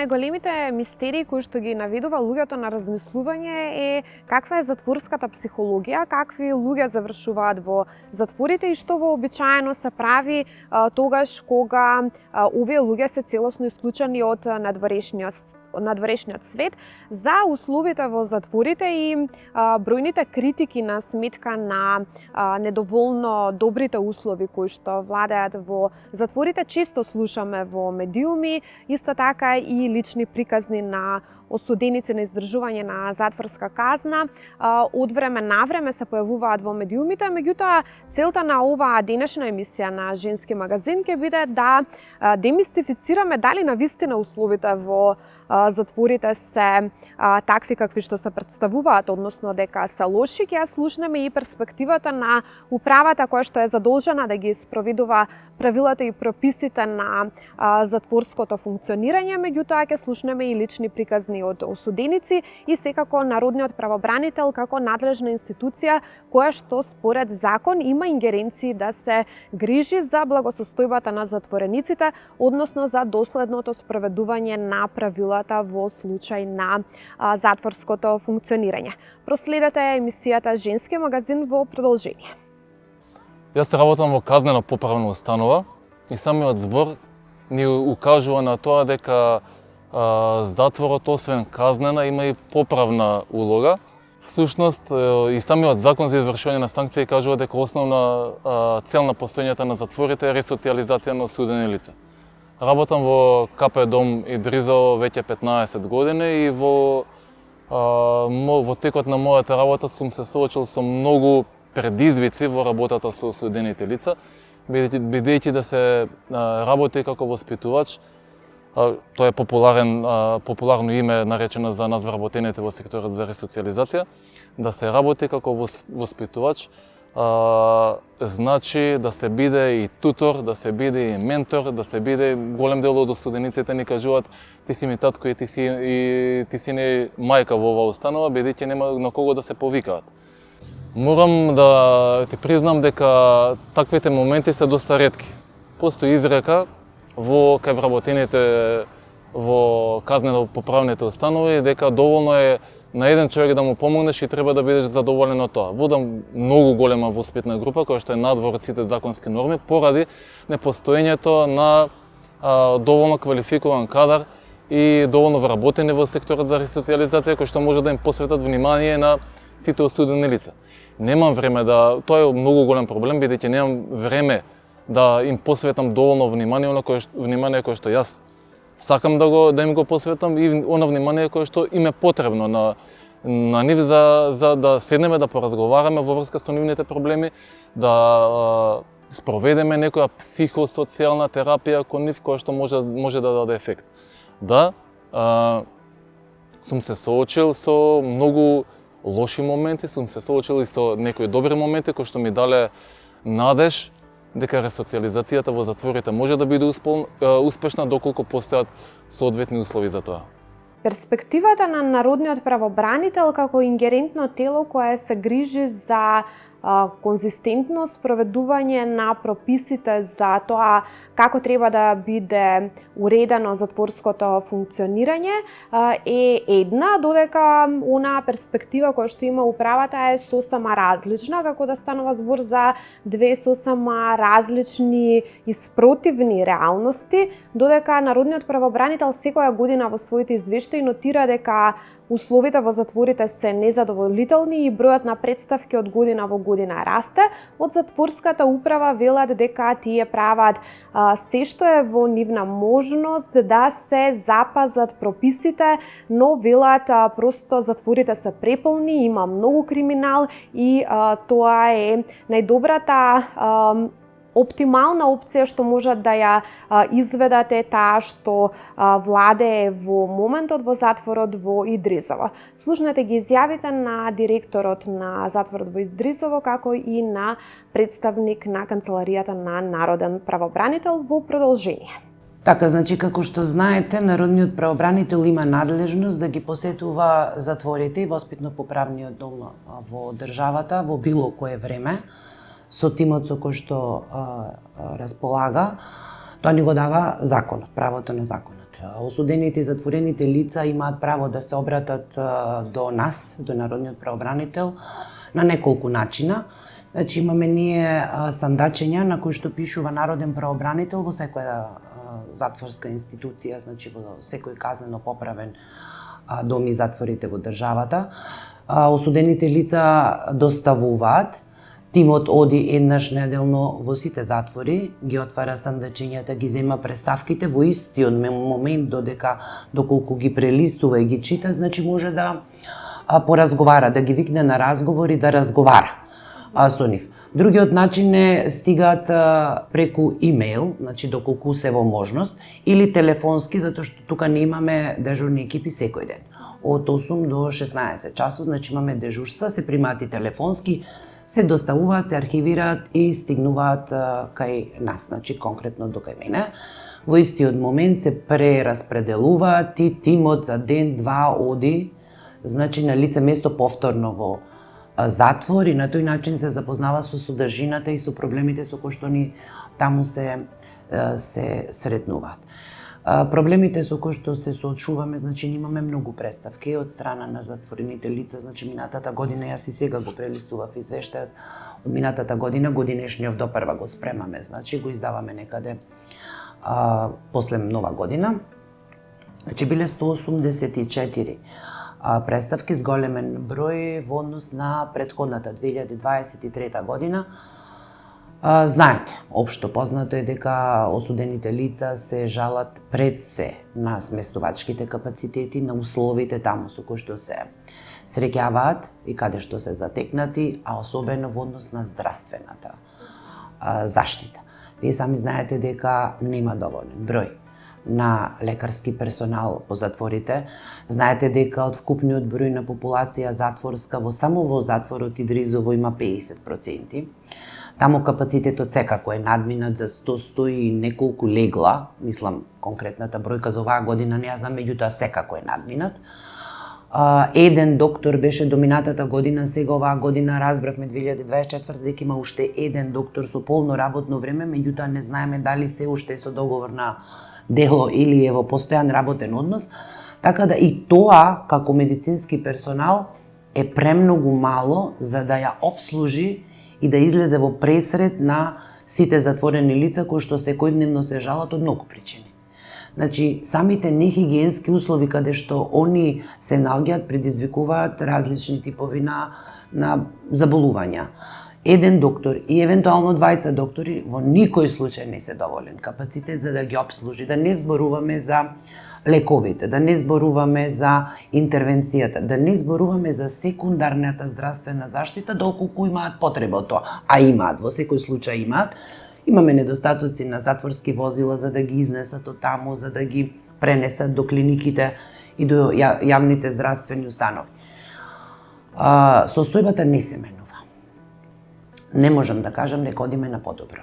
најголемите мистерии кои што ги наведува луѓето на размислување е каква е затворската психологија, какви луѓе завршуваат во затворите и што вообичаено се прави тогаш кога овие луѓе се целосно исклучени од надворешниот свет за условите во затворите и бројните критики на сметка на недоволно добрите услови кои што владеат во затворите често слушаме во медиуми, исто така и лични приказни на осуденици на издржување на затворска казна од време на време се појавуваат во медиумите, меѓутоа целта на оваа денешна емисија на Женски магазин ќе биде да демистифицираме дали навистина условите во затворите се такви какви што се представуваат, односно дека се лоши. Ќе ја слушнеме и перспективата на управата која што е задолжена да ги спроведува правилата и прописите на затворското функционирање, меѓутоа ќе слушнеме и лични приказни од осуденици и секако народниот правобранител како надлежна институција која што според закон има ингеренции да се грижи за благосостојбата на затворениците, односно за доследното спроведување на правилата во случај на затворското функционирање. Проследете емисијата Женски магазин во продолжение. Јас работам во казнено поправна установа и самиот збор ни укажува на тоа дека затворот освен казнена има и поправна улога. Всушност и самиот закон за извршување на санкции кажува дека основна цел на постоењето на затворите е ресоциализација на осудени лица. Работам во КП Дом Идризово веќе 15 години и во текот на мојата работа сум се соочил со многу предизвици во работата со осудените лица, бидејќи да се работи како воспитувач. Тоа е популарно име наречено за нас вработените во секторот за ресоциализација. Да се работи како воспитувач, значи да се биде и тутор, да се биде и ментор, да се биде голем дел од осудениците ни кажуваат ти си ми татко и ти си не мајка во оваа установа, бидејќи нема на кого да се повикаат. Морам да ти признам дека таквите моменти се доста ретки. Постои изрека кај вработените во казнено-поправните установи дека доволно е на еден човек да му помогнеш и треба да бидеш задоволен од тоа. Водам многу голема воспитна група која што е надвор од сите законски норми поради непостоењето на доволно квалификуван кадар и доволно вработени во секторот за ресоциализација кој што може да им посветат внимание на сите осудени лица. Немам време тоа е многу голем проблем бидејќи немам време да им посветам доволно внимание кое што јас сакам да им го посветам и она внимание кое што им е потребно на нив за да седнеме да поразговараме во врска со нивните проблеми, да спроведеме некоја психосоцијална терапија кон нив која што може да даде ефект. Да, сум се соочил со многу лоши моменти, сум се соочил и со некои добри моменти кои што ми дале надеж дека ресоциализацијата во затворите може да биде успешна доколку постојат соодветни услови за тоа. Перспективата на народниот правобранител како ингерентно тело кое се грижи за конзистентно спроведување на прописите за тоа како треба да биде уредено затворското функционирање е една, додека она перспектива која што има управата е сосема различна, како да станува збор за две сосема различни и спротивни реалности, додека народниот правобранител секоја година во своите извештаи нотира дека условите во затворите се незадоволителни и бројот на претставки од година во година расте. Од затворската управа велат дека тие прават се што е во нивна можност да се запазат прописите, но велат просто затворите се преполни, има многу криминал и тоа е најдобрата оптимална опција што можат да ја изведат е таа што владее во моментот во затворот во Идризово. Слушнете ги изјавите на директорот на затворот во Идризово како и на представник на канцеларијата на народен правобранител во продолжение. Така, значи, како што знаете, народниот правобранител има надлежност да ги посетува затворите и воспитно-поправниот дом во државата во било кое време, со тимот со кој што располага, тоа ни го дава законот, правото на законот. Осудените и затворените лица имаат право да се обратат до нас, до Народниот правобранител, на неколку начина. Значи имаме ние сандачења на кои што пишува Народен правобранител во секоја затворска институција, значи во секој казнено поправен дом и затворите во државата. Осудените лица доставуваат, тимот оди еднаш неделно во сите затвори, ги отвара сандачењата, ги зема преставките во истиот момент доколку ги прелистува и ги чита, значи може да поразговара, да ги викне на разговор и да разговара со нив. Другиот начин е стигаат преку имейл, значи доколку се во можност, или телефонски, затоа што тука не имаме дежурни екипи секој ден. Од 8 до 16 часот, значи имаме дежурства, се примаат и телефонски, се доставуваат, се архивираат и стигнуваат кај нас, значи конкретно до кај мене. Во истиот момент се прераспределуваат и тимот за ден-два оди, значи на лице место повторно во затвор и на тој начин се запознава со содржината и со проблемите со кои што ни таму се сретнуваат. Проблемите со кои што се соочуваме, значи имаме многу преставки од страна на затворените лица, значи минатата година, јас и сега го прелистував извештајот од минатата година, годинешниот допрва го спремаме, значи го издаваме некаде после Нова година. Значи биле 184 преставки, зголемен број во однос на претходната 2023 година. Знаете, општо познато е дека осудените лица се жалат пред се на сместувачките капацитети, на условите таму со кои што се среќаваат и каде што се затекнати, а особено во однос на здравствената заштита. Вие сами знаете дека нема доволен број на лекарски персонал по затворите. Знаете дека од вкупниот број на популација затворска само во затворот Идризово има 50%. Таму капацитетот секако е надминат за 100 и неколку легла, мислам конкретната бројка за оваа година не ја знам, меѓутоа секако е надминат. Еден доктор беше до минатата година, сега оваа година разбравме 2024 дека има уште еден доктор со полно работно време, меѓутоа не знаеме дали се уште е со договор на дело или е во постојан работен однос, така да и тоа како медицински персонал е премногу мало за да ја обслужи и да излезе во пресред на сите затворени лица кои што секојдневно се жалат од многу причини. Значи, самите нехигиенски услови каде што они се наоѓаат предизвикуваат различни типови на заболувања. Еден доктор и евентуално двајца доктори во никој случај не се доволен капацитет за да ги обслужи, да не зборуваме за лековите, да не зборуваме за интервенцијата, да не зборуваме за секундарната здравствена заштита доколку имаат потреба од тоа, а имаат, во секој случај имаат. Имаме недостатоци на затворски возила за да ги изнесат од таму, за да ги пренесат до клиниките и до јавните здравствени установи. Состојбата не се менува. Не можам да кажам дека одиме на подобро.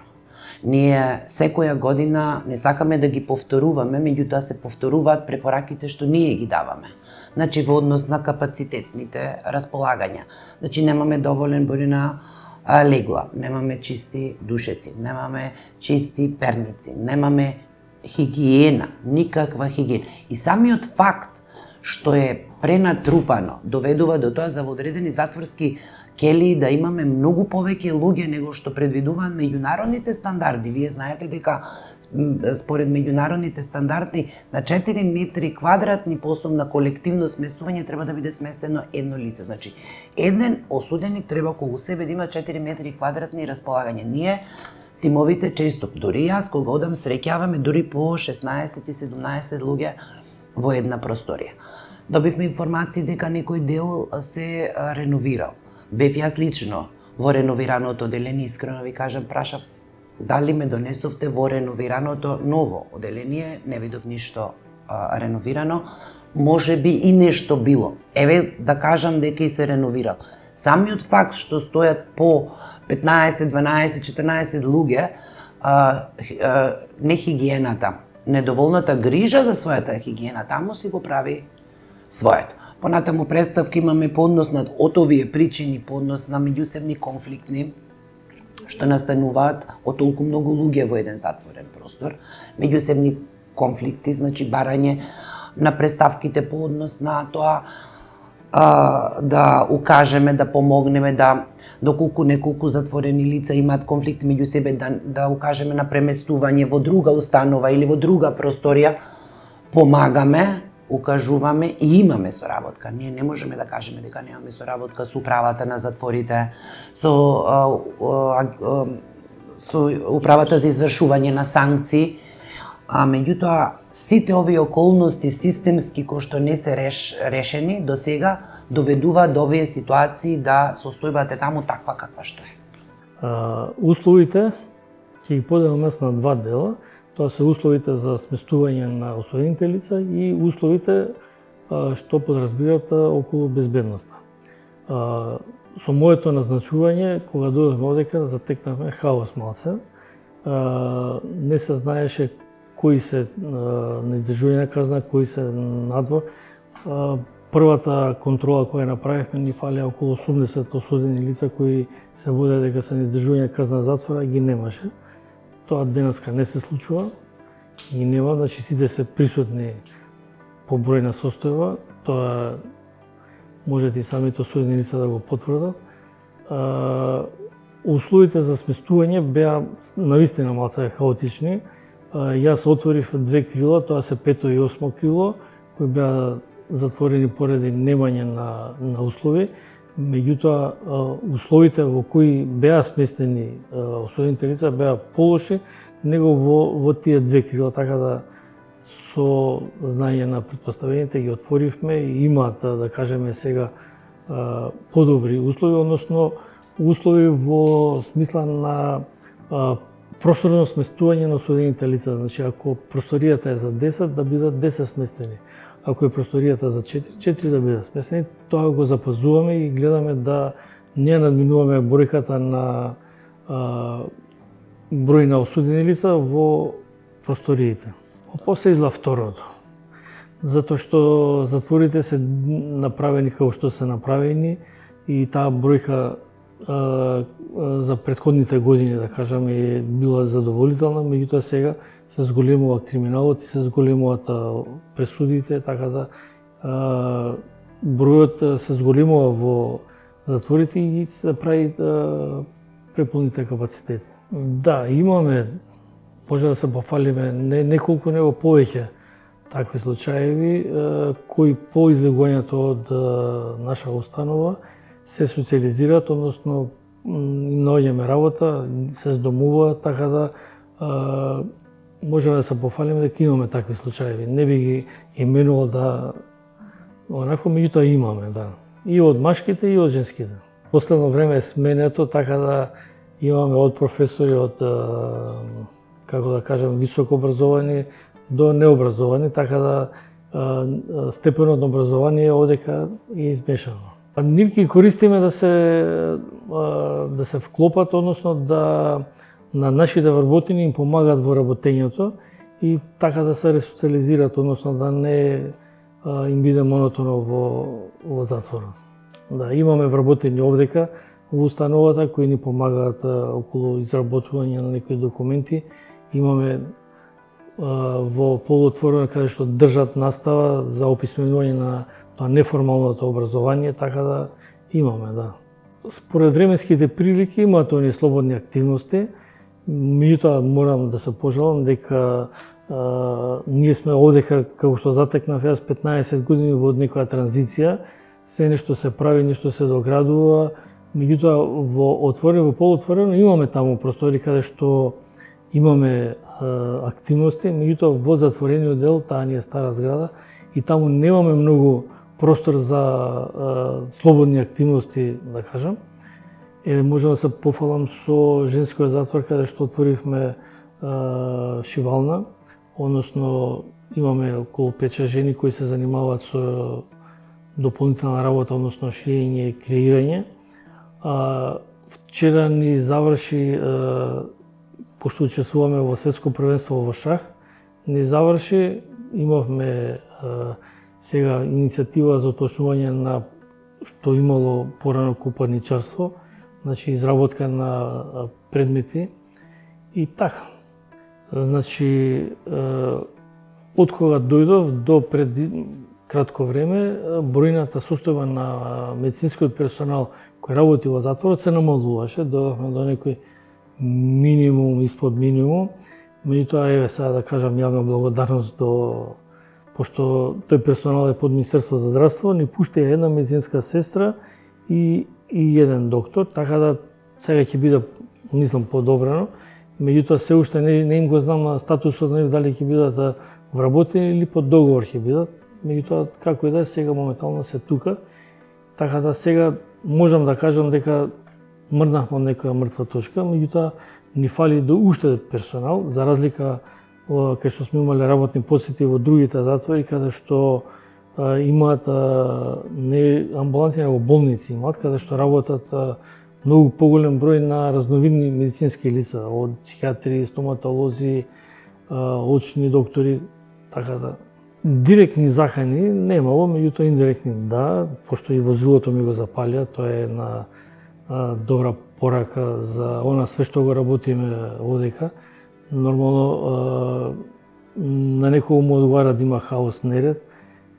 Ние секоја година не сакаме да ги повторуваме, меѓутоа се повторуваат препораките што ние ги даваме. Значи во однос на капацитетните располагања. Значи немаме доволен број на легла, немаме чисти душеци, немаме чисти перници, немаме хигиена, никаква хигиена. И самиот факт што е пренатрупано доведува до тоа за во одредени затворски кели да имаме многу повеќе луѓе него што предвидуваат меѓународните стандарди. Вие знаете дека според меѓународните стандарди на 4 метри квадратни по основна колективно сместување треба да биде сместено едно лице. Значи, еден осуденик треба околу себе да има 4 метри квадратни располагање. Ние тимовите често, дури јас кога одам среќаваме дури по 16 и 17 луѓе во една просторија. Добивме информации дека некој дел се реновирал. Бев јас лично во реновираното оделение, искрено ви кажам, прашав дали ме донесовте во реновираното ново оделение, не видов ништо реновирано, може би и нешто било. Еве да кажам дека и се реновирал. Самиот факт што стојат по 15, 12, 14 луѓе, нехигиената, недоволната грижа за својата хигиена таму си го прави своето. Понатаму представки имаме по однос на од овие причини, по однос на меѓусебни конфликтни, што настануваат од толку многу луѓе во еден затворен простор, меѓусебни конфликти, значи барање на представките по однос на тоа да укажеме, да помогнеме, да доколку неколку затворени лица имаат конфликти меѓу себе, да укажеме на преместување во друга установа или во друга просторија, помагаме, укажуваме и имаме соработка. Ние не можеме да кажеме дека немаме соработка со управата на затворите, со управата за извршување на санкции, меѓутоа сите овие околности системски кои што не се решени до сега доведуваат до овие ситуации да состојбата е таму таква каква што е. Условите ќе ги поделиме на два дела. Тоа се условите за сместување на осудените лица и условите што подразбират околу безбедноста. Со моето назначување, кога дојдовме овдека, затекнавме хаос малце. Не се знаеше кои се на издржување на казна, кои се надвор. Првата контрола која направивме ни фалеа околу 80 осудени лица кои се водеа дека се на издржување на казна затвора, ги немаше. Тоа денеска не се случува, ги нема, значи сите се присутни по број на состојба, тоа можете и самите осудени лица да го потврдат. Условите за сместување беа навистина малце хаотични. Јас отворив две крила, тоа се 5 и 8 крило, кои беа затворени поради немање на услови. Меѓутоа, условите во кои беа сместени осудените лица беа полоши него во тие две крила, така да со знаење на претпоставените ги отворивме и имаат, да кажеме сега, подобри услови, односно услови во смисла на просторно сместување на осудените лица. Значи, ако просторијата е за 10, да бидат 10 сместени. Ако е просторијата за 4 да бидат сместени, тоа го запазуваме и гледаме да не надминуваме бројката на број на осудени лица во просториите. После изла второто. Затоа што затворите се направени како што се направени и таа бројка за претходните години, да кажеме, е била задоволителна, меѓутоа сега се зголемува криминалот и се зголемуваат пресудите, така да бројот се зголемува во затворите и се прави преполните капацитети. Да, имаме, може да се пофалиме, неколку него повеќе такви случаеви, кои по излегувањето од наша установа се социализираат, односно наоѓаме работа, се здомуваат, така да можеме да се пофалиме дека имаме такви случаеви. Не би ги именувал да онако, меѓутоа имаме, да. И од машките и од женските. Последно време е сменето, така да имаме од професори од, како да кажем, високо образовани до необразовани, така да степенот на образование одека е измешано. Нив ги користиме да се вклопат, односно да на нашите вработени им помагаат во работењето и така да се ресоциализираат, односно да не им биде монотоно во затворот. Да, имаме вработени овдека во установата кои ни помагаат околу изработување на некои документи. Имаме во полуотворено каде што држат настава за описменување на тоа неформалното образование, така да имаме, да. Според временските прилики имаат оние слободни активности, меѓутоа морам да се пожалам дека ние сме овдека, како што затекнав јас, 15 години во некоја транзиција, се нешто се прави, нешто се доградува, меѓутоа во отворено, во полуотворено имаме таму простори каде што имаме активности, меѓутоа во затворениот дел, таа ни е стара зграда и таму немаме многу простор за слободни активности, да кажам. Можам да се пофалам со женскиот затвор каде што отворивме шивална, односно имаме околу 5-6 жени кои се занимаваат со дополнителна работа, односно шиење и креирање. Вчера ни заврши, пошто учествуваме во светско првенство во шах, ни заврши, имавме сега иницијатива за уточнување на што имало порано купарничарство, значи изработка на предмети и така. Значи од кога дојдов до пред кратко време, бројната состојба на медицинскиот персонал кој работи во затворот се намалуваше, дојдовме до некој минимум, испод минимум. Меѓутоа, еве сега да кажам јавна благодарност пошто тој персонал е под Министерство за здравство, ни пушти една медицинска сестра и еден доктор, така да сега ќе биде, мислам, подобрено. Меѓутоа, се уште не им го знам на статусот, дали ќе бидат вработени или под договор ќе бидат. Меѓутоа, како и да е, сега моментално се тука. Така да сега можам да кажам дека мрднавме од некоја мртва точка, меѓутоа ни фали до уште персонал, за разлика кај што сме имале работни посети во другите затвори, каде што имаат не амбуланти, него болници имаат, каде што работат многу поголем број на разновидни медицински лица, од психијатри, стоматолози, очни доктори, така да. Директни захани немало, меѓутоа индиректни да, пошто и возилото ми го запалија, тоа е една добра порака за она све што го работиме одека. Нормално на некој му одговара да има хаос, неред,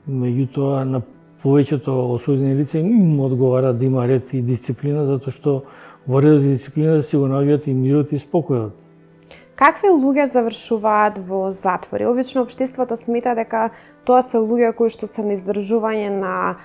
меѓутоа на повеќето осудени лица им одговара да има ред и дисциплина, затоа што во редот и дисциплина си го наоѓаат и мирот и спокојот. Какви луѓе завршуваат во затвори? Обично општеството смета дека тоа се луѓе кои што се на издржување на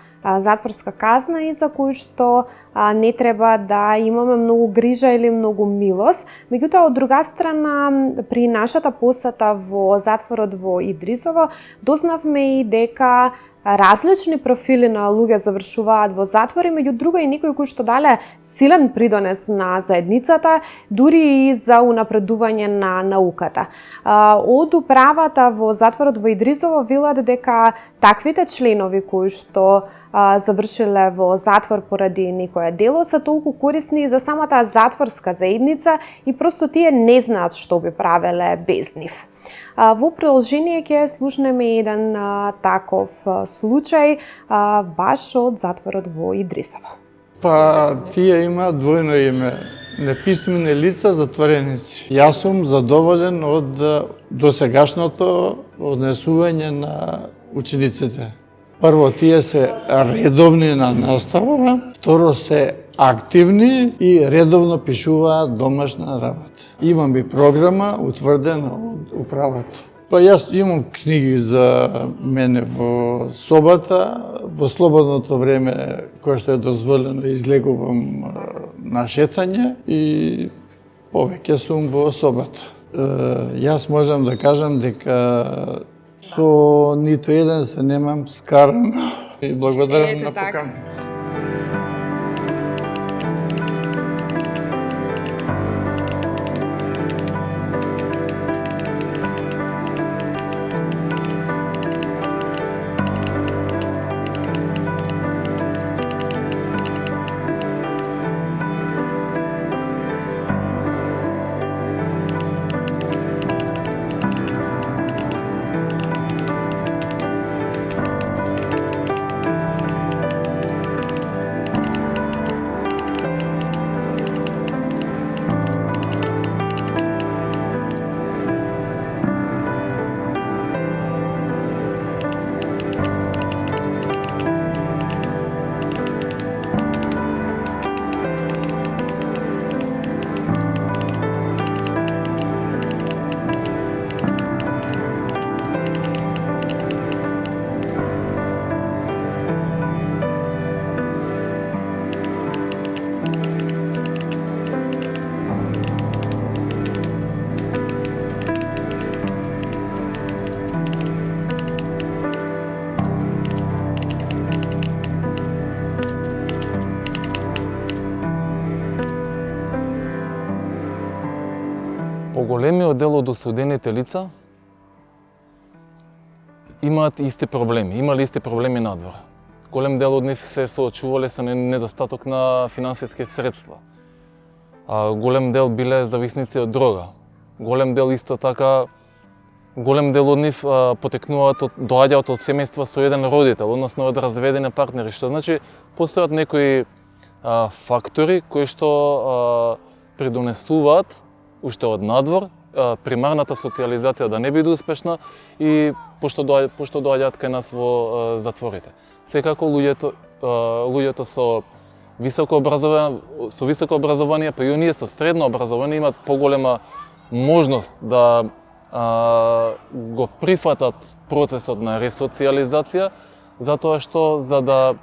затворска казна и за кои што не треба да имаме многу грижа или многу милост. Меѓутоа, од друга страна, при нашата посета во затворот во Идрисово, дознавме и дека различни профили на луѓе завршуваат во затвори, меѓу друго и некои кои што дале силен придонес на заедницата, дури и за унапредување на науката. Од управата во затворот во Идрисово велат дека таквите членови кои што завршиле во затвор поради некое дело се толку корисни и за самата затворска заедница и просто тие не знаат што би правеле без нив. Во продолжение ќе слушнеме еден таков случај баш од затворот во Идрисово. Тие имаат двојно име. Неписмени лица, затвореници. Јас сум задоволен од досегашното однесување на учениците. Прво, тие се редовни на настава, второ се активни и редовно пишуваат домашна работа. Имам и програма утврдена од управата. Јас имам книги за мене во собата, во слободното време кое што е дозволено излегувам на шетање и повеќе сум во собата. Јас можам да кажам дека со ниту еден се немам скарано и благодарам на поканата. Поголемиот дел од осудените лица имаат исти проблеми, имале исти проблеми надвор. Голем дел од нив се соочувале со недостаток на финансиски средства. Голем дел биле зависници од дрога. Голем дел исто така, голем дел од нив доаѓаат од семејства со еден родител, односно од разведени партнери, што значи постојат некои фактори кои што придонесуваат уште од надвор примарната социјализација да не биде успешна и пошто доаѓаат кај нас во затворите. Секако луѓето со високо образование, па и оние со средно образование имаат поголема можност да го прифатат процесот на ресоцијализација, затоа што за да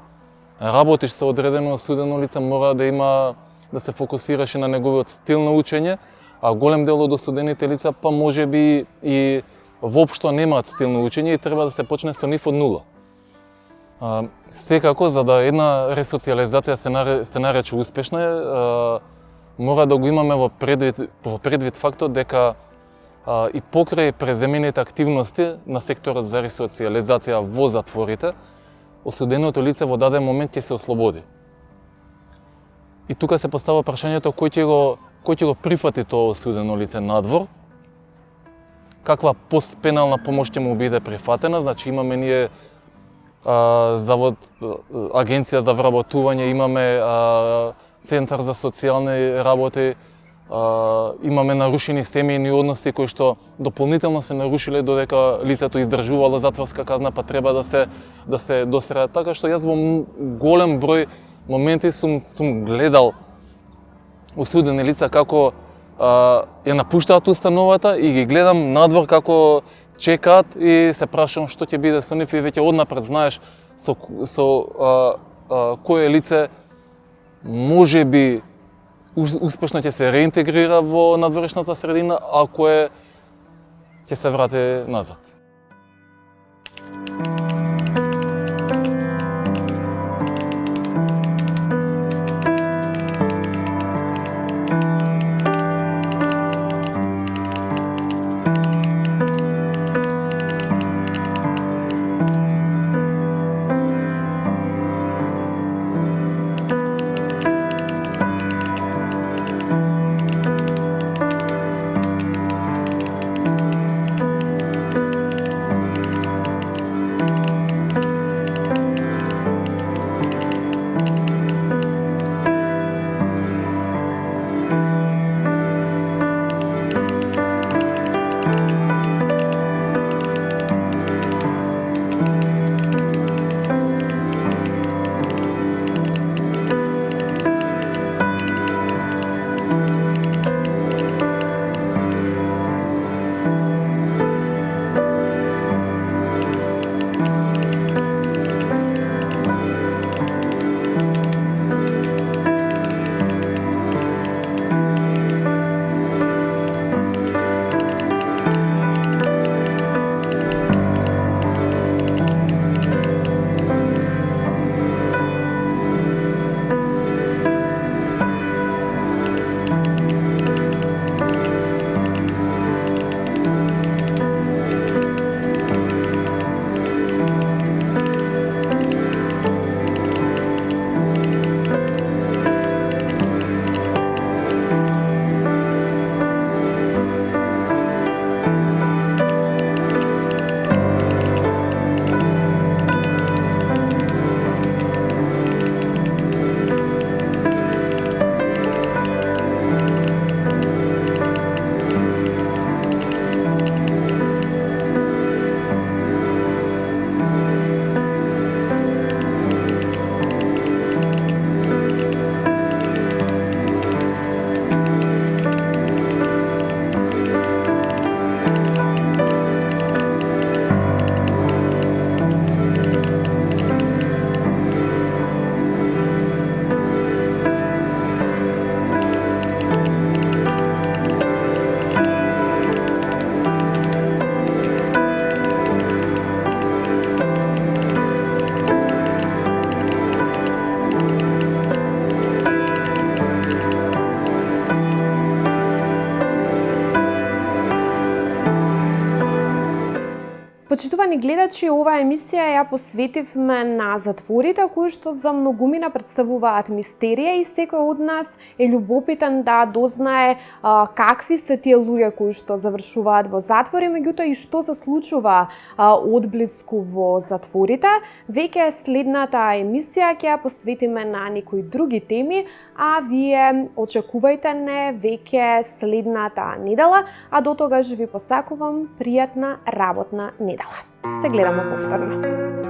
работиш со одредено осудено лице мора да се фокусираш и на неговиот стил на учење, а голем дел од осудените лица па можеби и воопшто немаат стил на учење и треба да се почне со нив од нула. Секако, за да една ресоцијализација се нарече успешна, мора да го имаме во предвид фактот дека и покрај преземените активности на секторот за ресоцијализација во затворите, осуденото лице во даден момент ќе се ослободи. И тука се постава прашањето кој ќе го прифати тоа осудено лице надвор, каква постпенална помош ќе му биде прифатена, значи имаме ние завод, агенција за вработување, имаме центар за социјални работи, имаме нарушени семејни односи кои што дополнително се нарушиле додека лицето издржувало затворска казна, па треба да се досреда. Така што јас во голем број моменти сум гледал осудени лица како ја напуштаат установата и ги гледам надвор како чекаат и се прашувам што ќе биде со нив и веќе однапред знаеш со кое лице можеби успешно ќе се реинтегрира во надворешната средина, а кое ќе се врати назад. Почитувани гледачи, оваа емисија ја посветивме на затворите кои што за многумина представуваат мистерија и секој од нас е љубопитен да дознае какви се тие луѓе кои што завршуваат во затвори, меѓутоа и што се случува одблиску во затворите. Веќе следната емисија ќе ја посветиме на некои други теми, а вие очекувајте не веќе следната недела, а до тогаш ви посакувам пријатна работна недела. Се гледаме повторно.